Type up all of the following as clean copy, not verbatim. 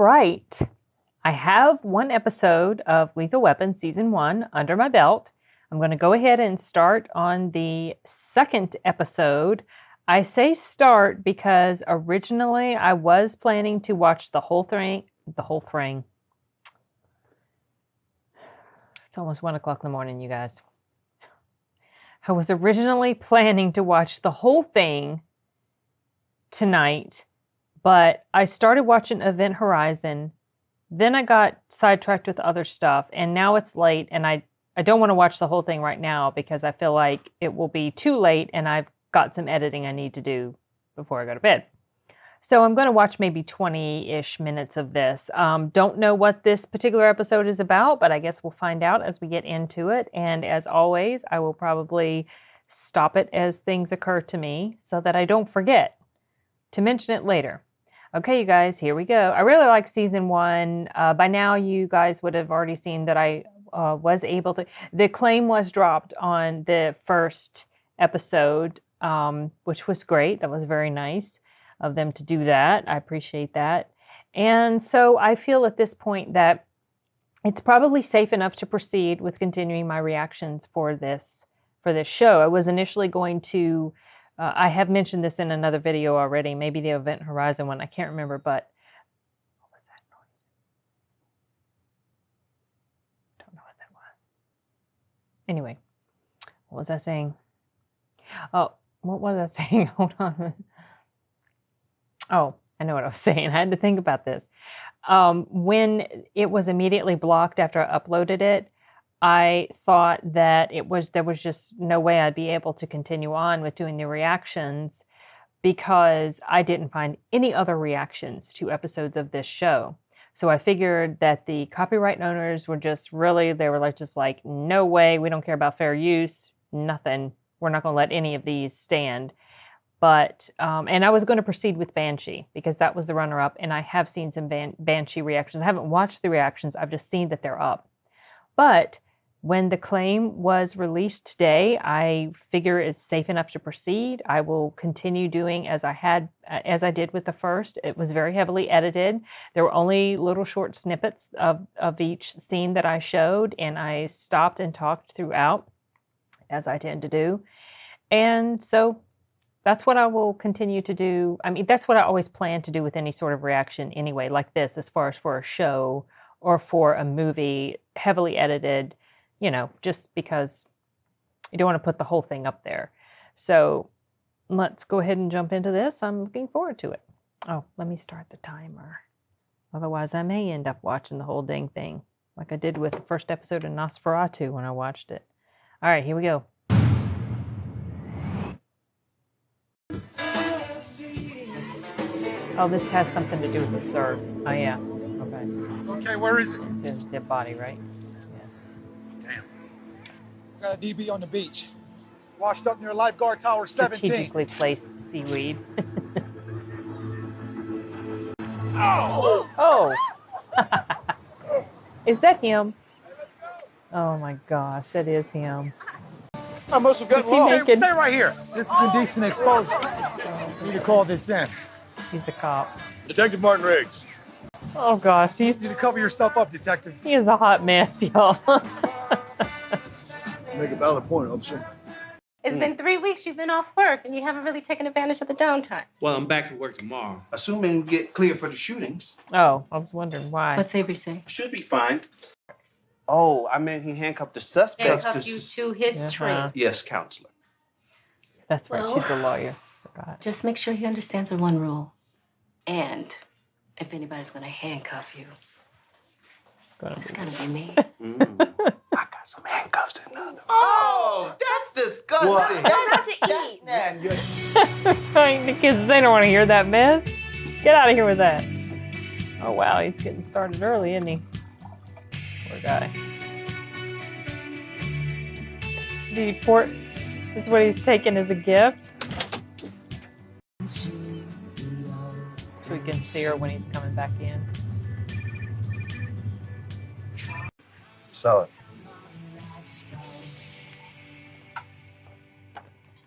right. I have one episode of Lethal Weapon Season 1 under my belt. I'm going to go ahead and start on the second episode. I say start because originally I was planning to watch the whole thing. It's almost 1 o'clock in the morning, you guys. I was originally planning to watch the whole thing tonight, but I started watching Event Horizon. Then I got sidetracked with other stuff, and now it's late, and I don't want to watch the whole thing right now because I feel like it will be too late, and I've got some editing I need to do before I go to bed. So I'm going to watch maybe 20-ish minutes of this. Don't know what this particular episode is about, but I guess we'll find out as we get into it. And as always, I will probably stop it as things occur to me so that I don't forget to mention it later. Okay, you guys, here we go. I really like Season 1. By now, you guys would have already seen that I was able to... The claim was dropped on the first episode, which was great. That was very nice of them to do that. I appreciate that. And so I feel at this point that it's probably safe enough to proceed with continuing my reactions for this show. I was initially going to... I have mentioned this in another video already, maybe the Event Horizon one, I can't remember, but what was that noise? Don't know what that was. Anyway, what was I saying? Oh, what was I saying? Hold on. Oh, I know what I was saying. I had to think about this. When it was immediately blocked after I uploaded it, I thought that there was just no way I'd be able to continue on with doing the reactions because I didn't find any other reactions to episodes of this show. So I figured that the copyright owners were just really, they were just like, no way, we don't care about fair use, nothing. We're not going to let any of these stand. But, and I was going to proceed with Banshee because that was the runner-up, and I have seen some Banshee reactions. I haven't watched the reactions, I've just seen that they're up. But when the claim was released today, I figure it's safe enough to proceed. I will continue doing as I did with the first. It was very heavily edited. There were only little short snippets of each scene that I showed, and I stopped and talked throughout, as I tend to do. And so that's what I will continue to do. I mean, that's what I always plan to do with any sort of reaction anyway, like this, as far as for a show or for a movie, heavily edited, you know, just because you don't want to put the whole thing up there. So let's go ahead and jump into this. I'm looking forward to it. Oh, let me start the timer. Otherwise, I may end up watching the whole dang thing, like I did with the first episode of Nosferatu when I watched it. All right, here we go. Oh, this has something to do with the surf. Oh, yeah. Okay. Okay, where is it? It's his dead body, right? Yeah. Damn. We got a DB on the beach. Washed up near Lifeguard Tower 17. Strategically placed seaweed. Oh! Oh! Is that him? Oh my gosh, that is him. I must have got wrong. Hey, stay right here. This is indecent exposure. You need to call this in. He's a cop. Detective Martin Riggs. Oh gosh, You need to cover yourself up, detective. he is a hot mess, y'all. Make a valid point, officer. It's been 3 weeks you've been off work, and you haven't really taken advantage of the downtime. Well, I'm back to work tomorrow. Assuming we get clear for the shootings. Oh, I was wondering why. What's Avery say? Should be fine. Oh, I mean, he handcuffed the suspect. Handcuff you to his tree. Yes, counselor. That's right, Well, she's a lawyer. Forgot. Just make sure he understands the one rule. And if anybody's gonna handcuff you, it's gonna be me. I got some handcuffs in another. Oh, that's disgusting. What? That's not to eat. Nasty. The kids, they don't want to hear that mess. Get out of here with that. Oh wow, he's getting started early, isn't he? Poor guy. Did he pour? This is what he's taking as a gift. So we can see her when he's coming back in. Solid.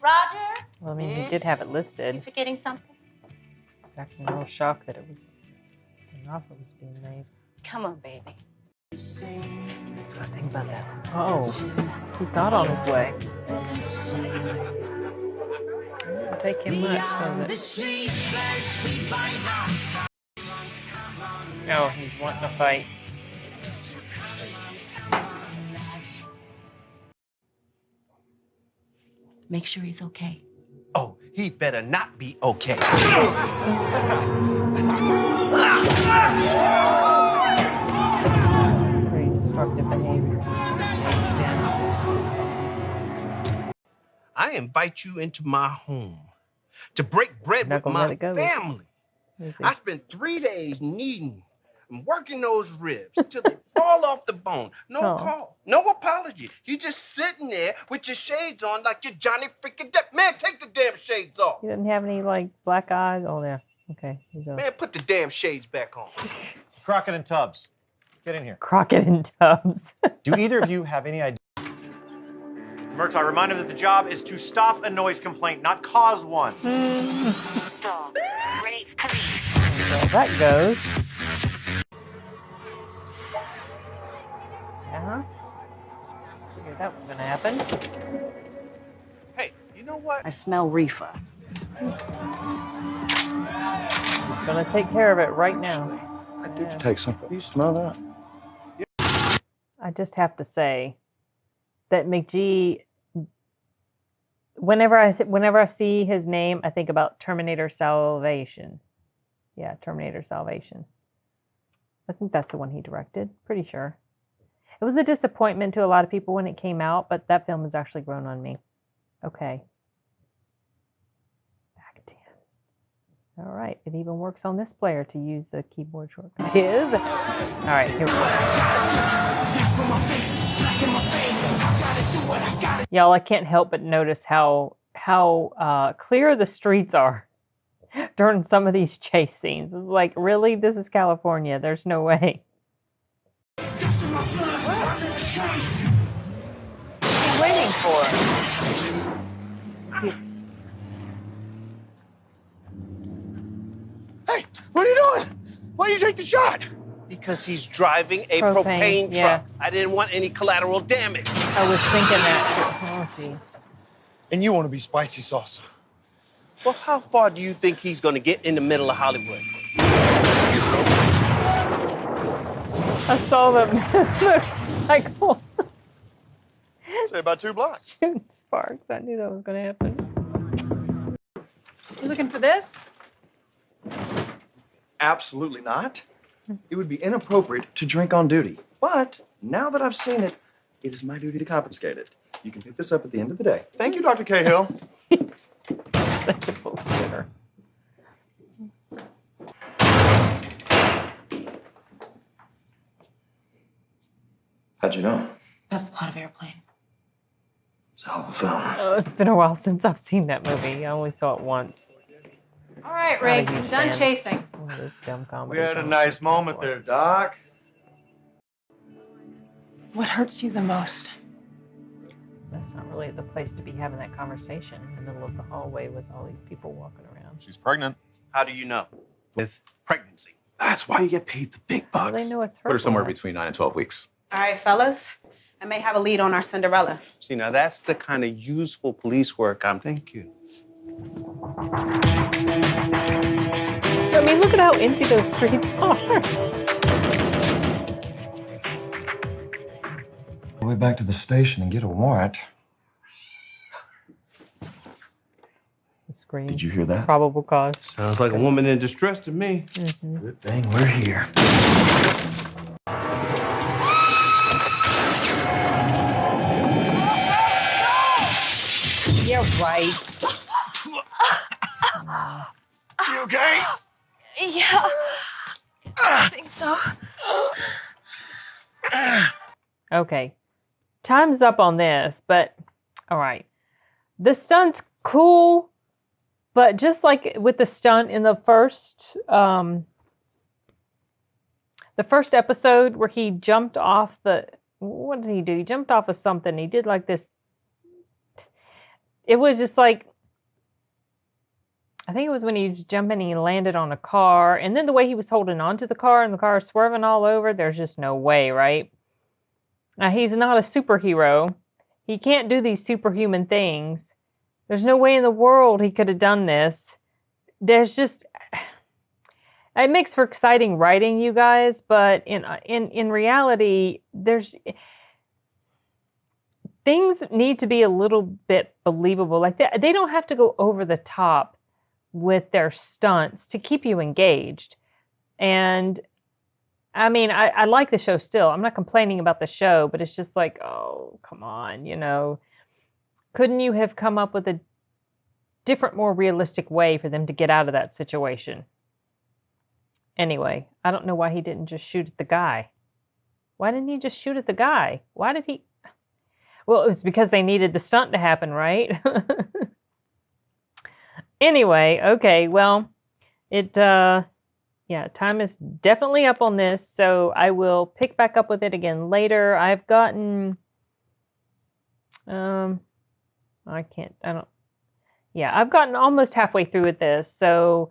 Roger? Well, I mean, he did have it listed. You forgetting something? He's acting a little shocked that it was an offer was being made. Come on, baby. Just gotta think about that. Oh, he's not on his way. It won't take him much, does it? Oh, he's wanting to fight. Make sure he's okay. Oh, he better not be okay. Pretty destructive behavior. I invite you into my home to break bread Not with gonna let my it go. family. Is he? I spent 3 days kneading and working those ribs till they fall off the bone. No Oh. call, no apology. You just sitting there with your shades on like you're Johnny freaking Depp. Man, take the damn shades off. He doesn't have any like black eyes. Oh, there. Okay, here you go. Man, put the damn shades back on. Crockett and Tubbs, get in here. Crockett and Tubbs. Do either of you have any idea? Murtaugh, remind him that the job is to stop a noise complaint, not cause one. Stop. Rave police. So that goes. Yeah. Figured that was gonna happen. Hey, you know what? I smell reefer. He's gonna take care of it right now. I do take something. You smell that? I just have to say that McGee. Whenever I see his name, I think about Terminator Salvation. Yeah, Terminator Salvation. I think that's the one he directed. Pretty sure. It was a disappointment to a lot of people when it came out, but that film has actually grown on me. Okay. Back 10. All right. It even works on this player to use the keyboard shortcut. His. All right. Here we go. Y'all, I can't help but notice how clear the streets are during some of these chase scenes. It's like, really? This is California. There's no way. What are you waiting for? Hey, what are you doing? Why did you take the shot? Because he's driving a Propane, propane yeah. truck. I didn't want any collateral damage. I was thinking that. Oh, jeez. And you want to be spicy sauce. Well, how far do you think he's gonna get in the middle of Hollywood? I saw the motorcycle Say about 2 blocks. shooting sparks. I knew that was going to happen. You looking for this? Absolutely not. It would be inappropriate to drink on duty. But now that I've seen it, it is my duty to confiscate it. You can pick this up at the end of the day. Thank you, Dr. Cahill. Such a bullshitter. How'd you know? That's the plot of Airplane. It's a hell of a film. Oh, it's been a while since I've seen that movie. I only saw it once. All right, Not a Riggs, huge I'm done fan. chasing. One of those dumb We comedies had a I nice watched moment before. there, Doc. What hurts you the most? That's not really the place to be having that conversation in the middle of the hallway with all these people walking around. She's pregnant. How do you know? With pregnancy. That's why you get paid the big How do bucks. they know it's her. Put her somewhere blood? between 9 and 12 weeks. All right, fellas. I may have a lead on our Cinderella. See, now that's the kind of useful police work Thank you. I mean, look at how empty those streets are. Go way back to the station and get a warrant. The scream. Did you hear that? Probable cause. Sounds like a woman in distress to me. Good thing we're here. Yeah, right. You okay? Yeah, I think so. Okay. Time's up on this, but all right. The stunt's cool, but just like with the stunt in the first episode where he jumped off what did he do? He jumped off of something. He did like this. It was just like I think it was when he was jumping and he landed on a car. And then the way he was holding onto the car and the car swerving all over, there's just no way, right? Now, he's not a superhero. He can't do these superhuman things. There's no way in the world he could have done this. There's just... It makes for exciting writing, you guys, but in reality, there's... Things need to be a little bit believable. Like they don't have to go over the top with their stunts to keep you engaged. And I mean, I like the show still. I'm not complaining about the show, but it's just like, oh, come on, you know. Couldn't you have come up with a different, more realistic way for them to get out of that situation? Anyway, I don't know why he didn't just shoot at the guy. Why didn't he just shoot at the guy? Why did he... Well, it was because they needed the stunt to happen, right? Anyway, okay, well, yeah, time is definitely up on this, so I will pick back up with it again later. I've gotten, I've gotten almost halfway through with this, so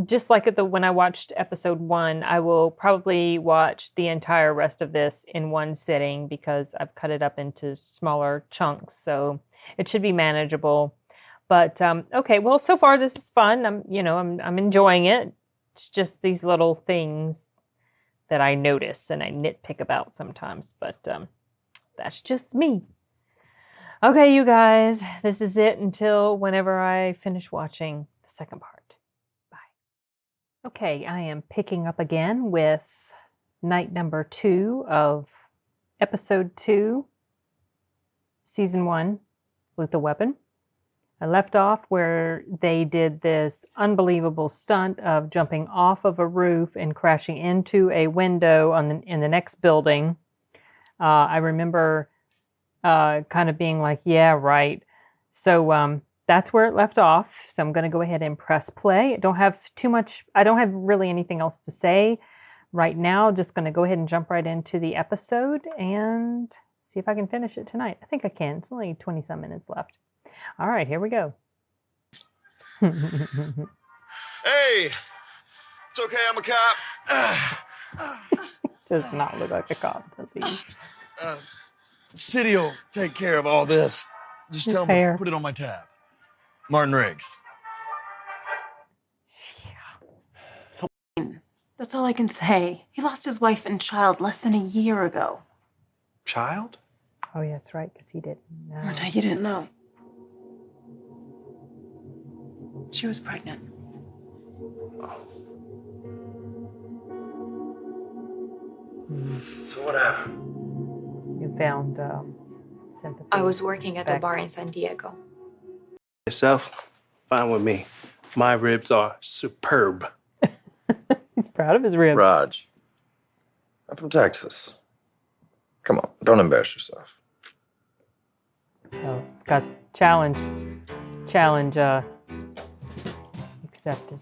just like when I watched episode 1, I will probably watch the entire rest of this in one sitting because I've cut it up into smaller chunks, so it should be manageable. But okay, well, so far this is fun. I'm enjoying it. It's just these little things that I notice and I nitpick about sometimes, but that's just me. Okay, you guys, this is it until whenever I finish watching the second part. Okay, I am picking up again with night number 2 of episode 2, season 1, Lethal Weapon. I left off where they did this unbelievable stunt of jumping off of a roof and crashing into a window in the next building. I remember kind of being like, yeah, right. So that's where it left off. So I'm going to go ahead and press play. I don't have really anything else to say right now. Just going to go ahead and jump right into the episode and see if I can finish it tonight. I think I can. It's only 20-some minutes left. All right, here we go. Hey, it's okay, I'm a cop. Does not look like a cop, does he? City will take care of all this. Just His tell hair. me, put it on my tab. Martin Riggs. That's all I can say. He lost his wife and child less than a year ago. Child? Oh, yeah, that's right, because he didn't know. No, you didn't know. She was pregnant. So what happened? You found sympathy. I was working at a respect. bar in San Diego. Yourself? Fine with me. My ribs are superb. He's proud of his ribs. Raj, I'm from Texas. Come on, don't embarrass yourself. Oh, it's got challenge accepted.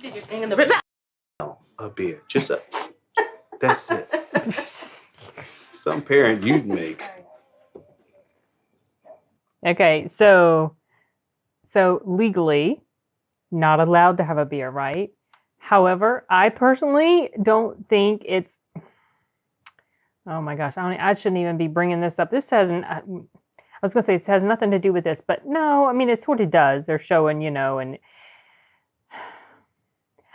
Did your thing in the ribs. A beer. Just a... That's it. Some parent you'd make. Okay, so legally, not allowed to have a beer, right? However, I personally don't think it's... Oh my gosh, I shouldn't even be bringing this up. This hasn't... I was going to say it has nothing to do with this, but no, I mean, it sort of does. They're showing, and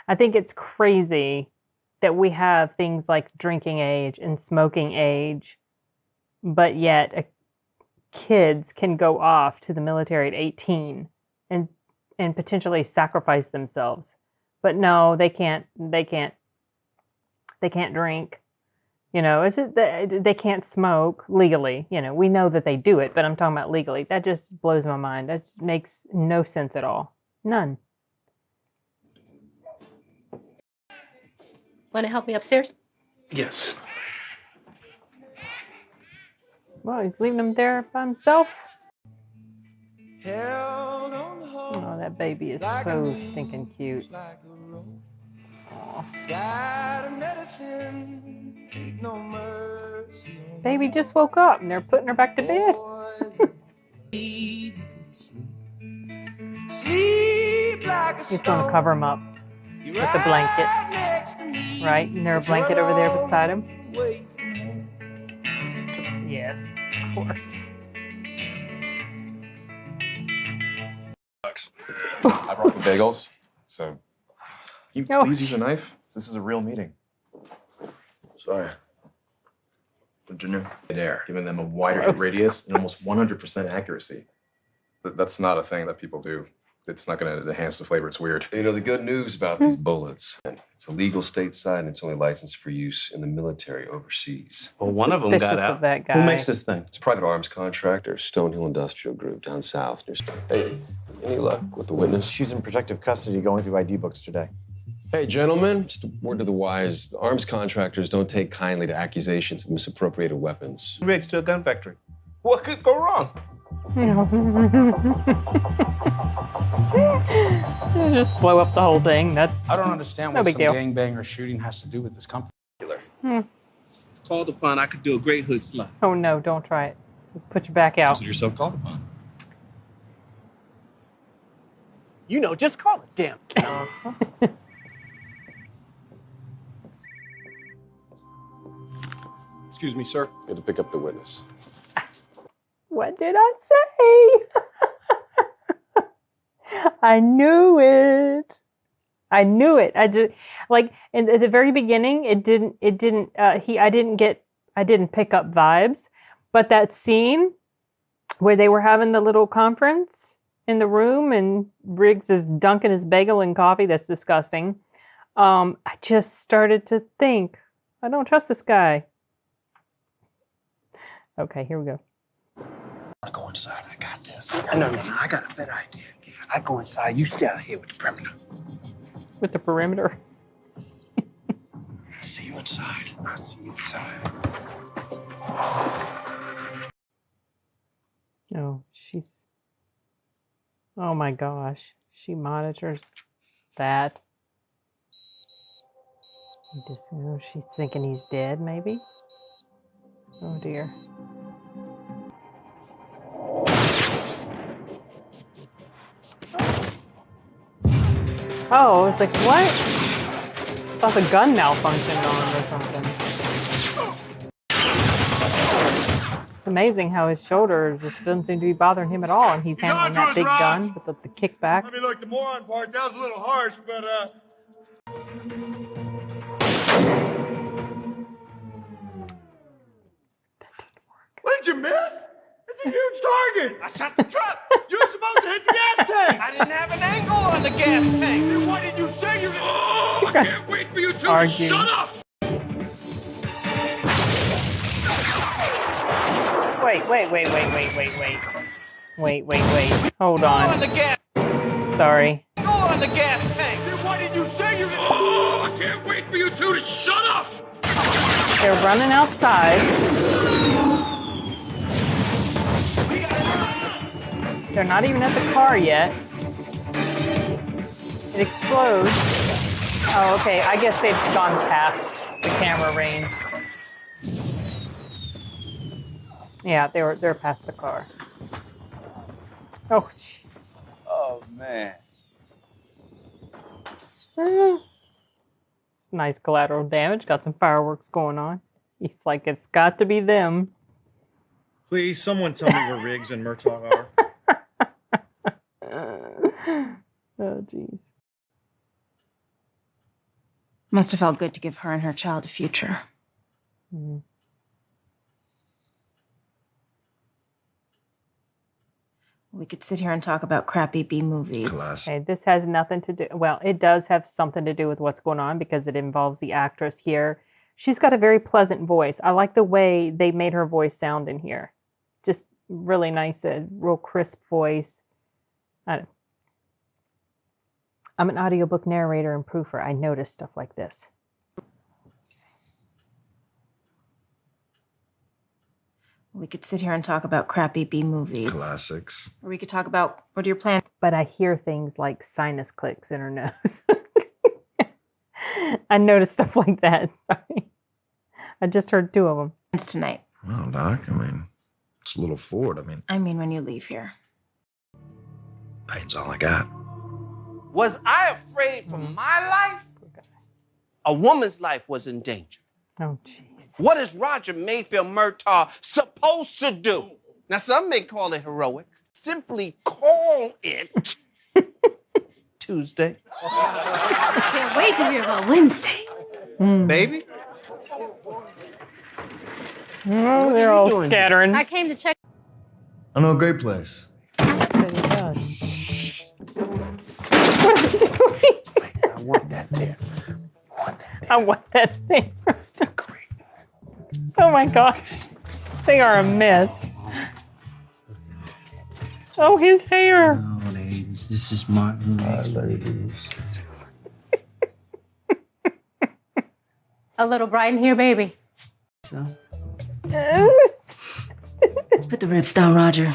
I think it's crazy that we have things like drinking age and smoking age, but yet kids can go off to the military at 18 and potentially sacrifice themselves. But no, they can't drink. They can't smoke legally. We know that they do it, but I'm talking about legally. That just blows my mind. That just makes no sense at all. None. Want to help me upstairs? Yes. Well, he's leaving him there by himself. Oh, that baby is so stinking cute. Aw. Baby just woke up and they're putting her back to bed. Sleep He's going to cover him up with the blanket. Right? And there's a blanket over there beside him. Yes, of course. I brought the bagels, so can you please use a knife? This is a real meeting. Sorry. What'd you do? Midair, giving them a wider hit radius and almost 100% accuracy. That's not a thing that people do. It's not going to enhance the flavor. It's weird. You know, the good news about these bullets, it's illegal stateside and it's only licensed for use in the military overseas. Well, one of them got out. That guy. Who makes this thing? It's a private arms contractor, Stonehill Industrial Group down south. Hey, any luck with the witness? She's in protective custody going through ID books today. Hey, gentlemen, just a word to the wise. Arms contractors don't take kindly to accusations of misappropriated weapons. Rigs to a gun factory. What could go wrong? Just blow up the whole thing. That's I don't understand no what big some deal. gangbanger shooting has to do with this company. If called upon, I could do a great hood slide. Oh no, don't try it. Put your back out. Consider yourself called upon. You know, just call it. Damn. Excuse me, sir. You had to pick up the witness. What did I say? I knew it. I knew it. I just like at the very beginning. I didn't pick up vibes, but that scene where they were having the little conference in the room and Riggs is dunking his bagel in coffee. That's disgusting. I just started to think, I don't trust this guy. Okay, here we go. I go inside. I got this. No, I got a better idea. I go inside, you stay out here with the perimeter. With the perimeter? I see you inside. I see you inside. Oh, oh my gosh. She monitors that. She's thinking he's dead, maybe? Oh dear. Oh, I was like, what? I thought the gun malfunctioned on him or something. It's amazing how his shoulder just doesn't seem to be bothering him at all, and he's handling that big gun with the kickback. I mean, look, the moron part, that was a little harsh, but, What did you miss? It's a huge target. I shot the truck. You were supposed to hit the gas tank. I didn't have an angle on the gas tank. Then why did you say you didn't? Oh, I can't wait for you two to Argue. shut up. Wait. Hold On on. the gas. Sorry. Angle on the gas tank. Then why did you say you didn't? Oh, I can't wait for you two to shut up. They're running outside. They're not even at the car yet. It explodes. Oh, okay. I guess they've gone past the camera range. Yeah, they're past the car. Oh, gee. Oh, man. It's nice collateral damage. Got some fireworks going on. He's like, it's got to be them. Please, someone tell me where Riggs and Murtaugh are. Oh, jeez. Must have felt good to give her and her child a future. Mm-hmm. We could sit here and talk about crappy B movies. Okay, this has nothing to do. Well, it does have something to do with what's going on because it involves the actress here. She's got a very pleasant voice. I like the way they made her voice sound in here. Just really nice, real crisp voice. I'm an audiobook narrator and proofer. I notice stuff like this. We could sit here and talk about crappy B movies. Classics. Or we could talk about what are your plans? But I hear things like sinus clicks in her nose. I noticed stuff like that. Sorry. I just heard two of them. Tonight. Well, Doc, I mean, it's a little forward. I mean when you leave here. Pain's all I got. Was I afraid for my life? A woman's life was in danger. Oh, jeez. What is Roger Mayfield Murtaugh supposed to do? Now, some may call it heroic. Simply call it Tuesday. Can't wait to hear about Wednesday. Baby? Oh, they're all scattering. I came to check. I know a great place. But he does. I want that there. I want that thing. Oh my gosh. They are a mess. Oh, his hair. Oh, ladies, this is Martin. Ladies. A little Brian here, baby. So, Put the ribs down, Roger.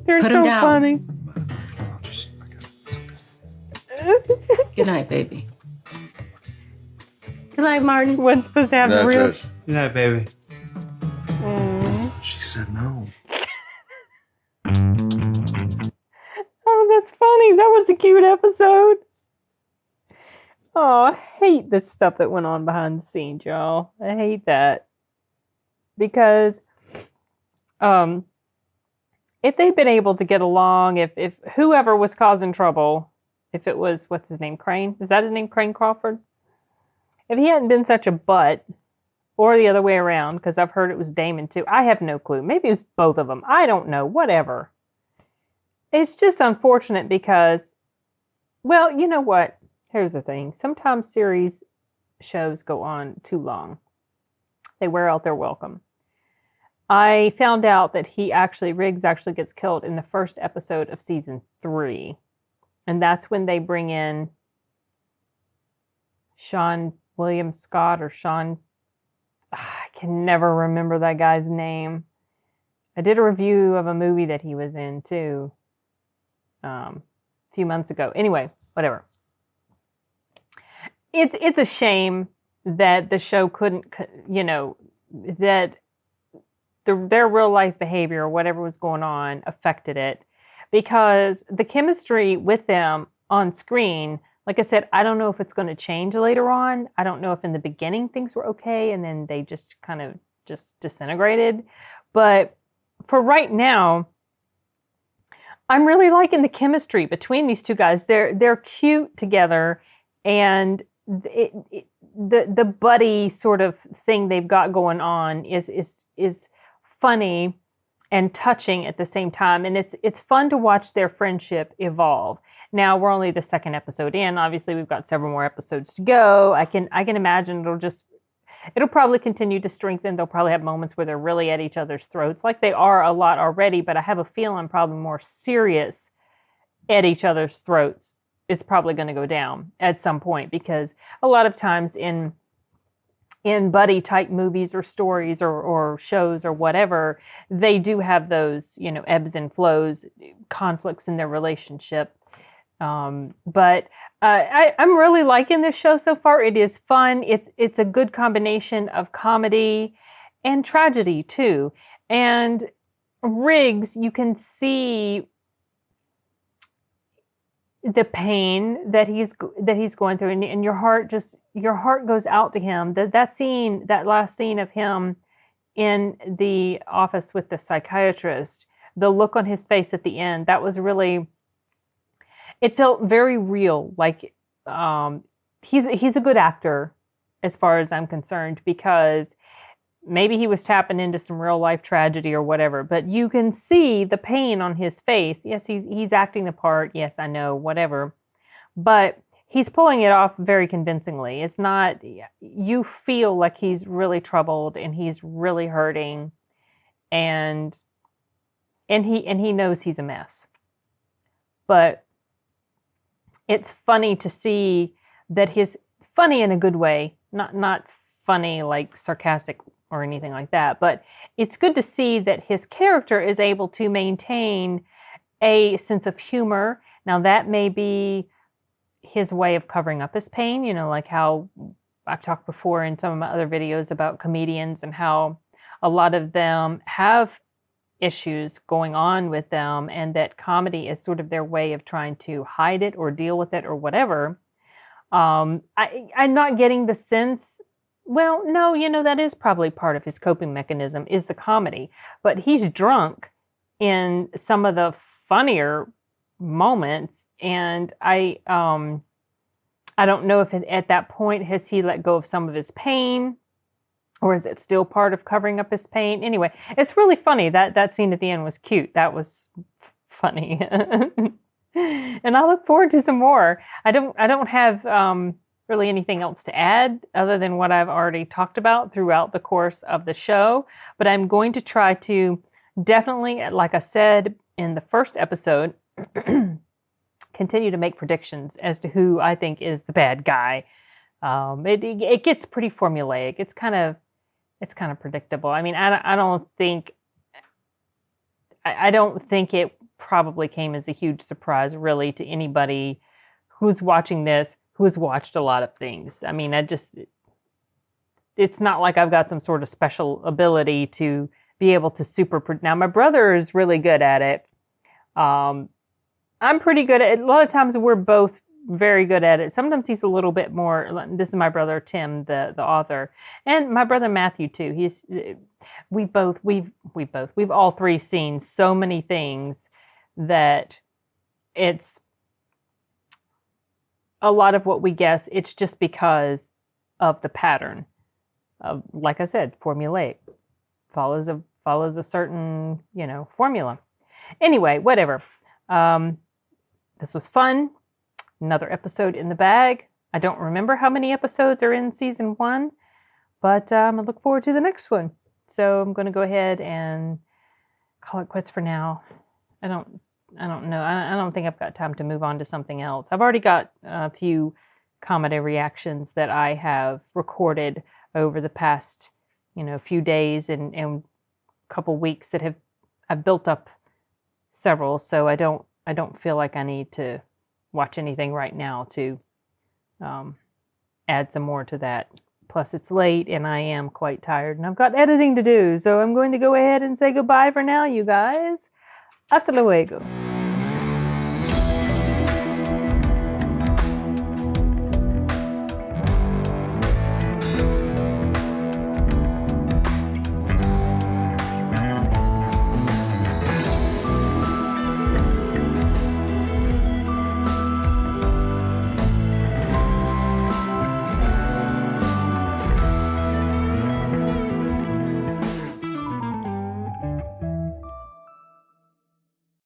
They're Put so 'em down. funny. Good night, baby. Good night, Martin. What's supposed to have the real? good night, baby. She said no. Oh, that's funny. That was a cute episode. Oh, I hate this stuff that went on behind the scenes, y'all. I hate that. Because if they'd been able to get along, if whoever was causing trouble, if it was, what's his name, Crane? Is that his name, Crane Crawford? If he hadn't been such a butt, or the other way around, because I've heard it was Damon too. I have no clue. Maybe it was both of them. I don't know. Whatever. It's just unfortunate because, well, you know what? Here's the thing. Sometimes series shows go on too long. They wear out their welcome. I found out that Riggs actually gets killed in the first episode of season 3. And that's when they bring in Sean William Scott or Sean... I can never remember that guy's name. I did a review of a movie that he was in too. A few months ago. Anyway, whatever. It's a shame that the show couldn't, that their real life behavior or whatever was going on affected it, because the chemistry with them on screen, like I said, I don't know if it's going to change later on. I don't know if in the beginning things were okay and then they just kind of just disintegrated. But for right now, I'm really liking the chemistry between these two guys. They're cute together, and the buddy sort of thing they've got going on is funny and touching at the same time, and it's fun to watch their friendship evolve. Now we're only the second episode in. Obviously, we've got several more episodes to go. I can imagine it'll probably continue to strengthen. They'll probably have moments where they're really at each other's throats, like they are a lot already. But I have a feeling probably more serious at each other's throats. It's probably going to go down at some point, because a lot of times in buddy type movies or stories or shows or whatever, they do have those, ebbs and flows, conflicts in their relationship. But I'm really liking this show so far. It is fun. It's a good combination of comedy and tragedy too. And Riggs, you can see the pain that he's going through, and your heart goes out to him. That last scene of him in the office with the psychiatrist, the look on his face at the end, that was really, it felt very real. Like he's a good actor as far as I'm concerned, because maybe he was tapping into some real life tragedy or whatever, but you can see the pain on his face. Yes, he's acting the part. Yes, I know, whatever. But he's pulling it off very convincingly. It's not, you feel like he's really troubled and he's really hurting, and he knows he's a mess. But it's funny to see that funny in a good way, not funny like sarcastic or anything like that, but it's good to see that his character is able to maintain a sense of humor. Now that may be his way of covering up his pain, like how I've talked before in some of my other videos about comedians and how a lot of them have issues going on with them, and that comedy is sort of their way of trying to hide it or deal with it or whatever. I'm not getting the sense. Well, no, that is probably part of his coping mechanism is the comedy, but he's drunk in some of the funnier moments, and I don't know if at that point has he let go of some of his pain, or is it still part of covering up his pain? Anyway, it's really funny. That scene at the end was cute. That was funny. And I look forward to some more. I don't have really anything else to add other than what I've already talked about throughout the course of the show. But I'm going to try to definitely, like I said in the first episode, continue to make predictions as to who I think is the bad guy. It gets pretty formulaic. It's kind of predictable. I mean, I don't think it probably came as a huge surprise really to anybody who's watching this, who has watched a lot of things. I mean, it's not like I've got some sort of special ability to be able to now my brother is really good at it. I'm pretty good at it. A lot of times we're both very good at it. Sometimes he's a little bit more. This is my brother Tim, the author, and my brother Matthew too. We've all three seen so many things that it's a lot of what we guess. It's just because of the pattern of, like I said, formulaic, follows a certain formula. Anyway, whatever. This was fun. Another episode in the bag. I don't remember how many episodes are in season 1, but I look forward to the next one. So I'm going to go ahead and call it quits for now. I don't know. I don't think I've got time to move on to something else. I've already got a few comedy reactions that I have recorded over the past, few days and couple weeks that I've built up several. So I don't feel like I need to watch anything right now to add some more to that. Plus it's late and I am quite tired and I've got editing to do. So I'm going to go ahead and say goodbye for now, you guys. Hasta luego.